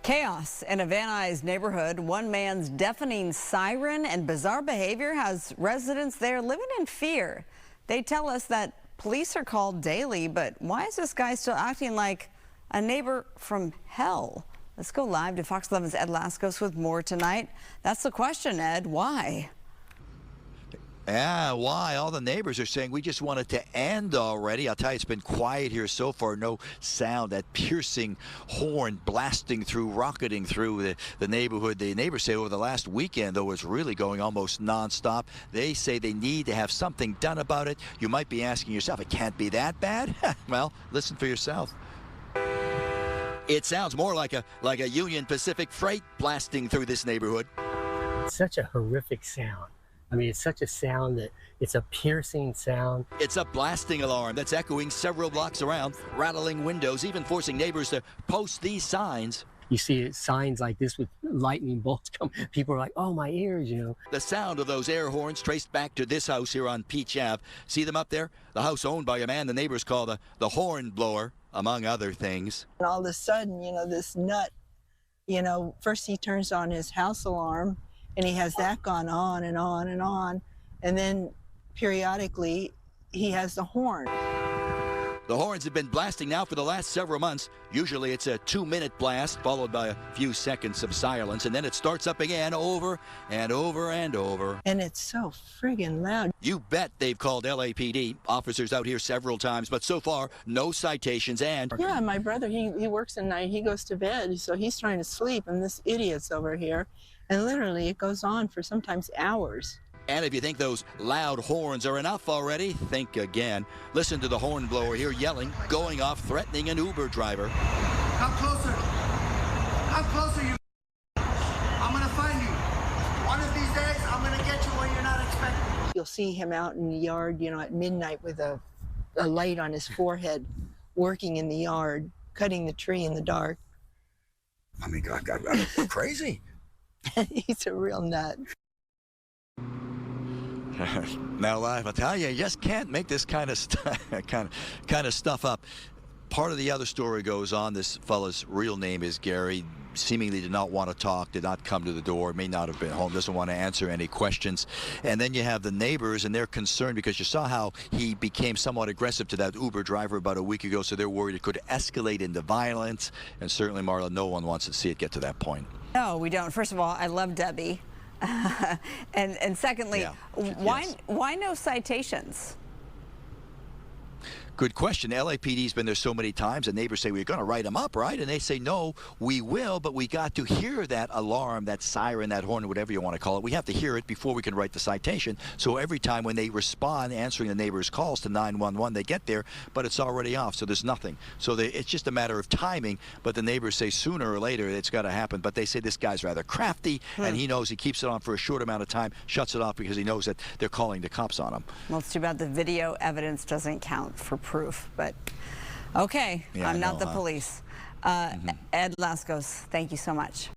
Chaos in a Van Nuys neighborhood. One man's deafening siren and bizarre behavior has residents there living in fear. They tell us that police are called daily, but why is this guy still acting like a neighbor from hell? Let's go live to Fox 11's Ed Lascos with more tonight. That's the question, Ed. Why? Yeah, why? All the neighbors are saying we just want it to end already. I'll tell you, it's been quiet here so far. No sound. That piercing horn blasting through, rocketing through the neighborhood. The neighbors say over the last weekend, though, it's really going almost nonstop. They say they need to have something done about it. You might be asking yourself, it can't be that bad? Well, listen for yourself. It sounds more like a Union Pacific freight blasting through this neighborhood. Such a horrific sound. I mean, it's such a sound that it's a piercing sound. It's a blasting alarm that's echoing several blocks around, rattling windows, even forcing neighbors to post these signs. You see signs like this with lightning bolts come. People are like, oh, my ears, you know. The sound of those air horns traced back to this house here on Peach Ave. See them up there? The house owned by a man the neighbors call the horn blower, among other things. And all of a sudden, this nut, first he turns on his house alarm, and he has that gone on and on and on. And then periodically, he has the horn. The horns have been blasting now for the last several months. Usually it's a 2-minute blast, followed by a few seconds of silence, and then it starts up again over and over and over. And it's so friggin' loud. You bet they've called LAPD. Officers out here several times, but so far, no citations. And yeah, my brother, he works at night. He goes to bed, so he's trying to sleep, and this idiot's over here. And literally, it goes on for sometimes hours. And if you think those loud horns are enough already, think again. Listen to the horn blower here yelling, going off, threatening an Uber driver. Come closer. Come closer, you. I'm going to find you. One of these days, I'm going to get you where you're not expecting. You'll see him out in the yard, at midnight with a light on his forehead, working in the yard, cutting the tree in the dark. I mean, God, we're crazy. He's a real nut. Now live, I tell you just can't make this kind of stuff up. Part of the other story goes on. This fella's real name is Gary. Seemingly did not want to talk, did not come to the door, may not have been home, doesn't want to answer any questions. And then you have the neighbors, and they're concerned because you saw how he became somewhat aggressive to that Uber driver about a week ago, so they're worried it could escalate into violence. And certainly, Marla, no one wants to see it get to that point. No, we don't. First of all, I love Debbie. and secondly, yeah. why no citations? Good question. LAPD's been there so many times, and neighbors say, we're going to write them up, right? And they say, no, we will, but we got to hear that alarm, that siren, that horn, whatever you want to call it. We have to hear it before we can write the citation. So every time when they respond, answering the neighbors' calls to 911, they get there, but it's already off, so there's nothing. So it's just a matter of timing, but the neighbors say sooner or later it's got to happen. But they say this guy's rather crafty, and he knows he keeps it on for a short amount of time, shuts it off because he knows that they're calling the cops on him. Well, it's too bad the video evidence doesn't count for proof, but okay, yeah, I'm not the police. Ed Lascos, thank you so much.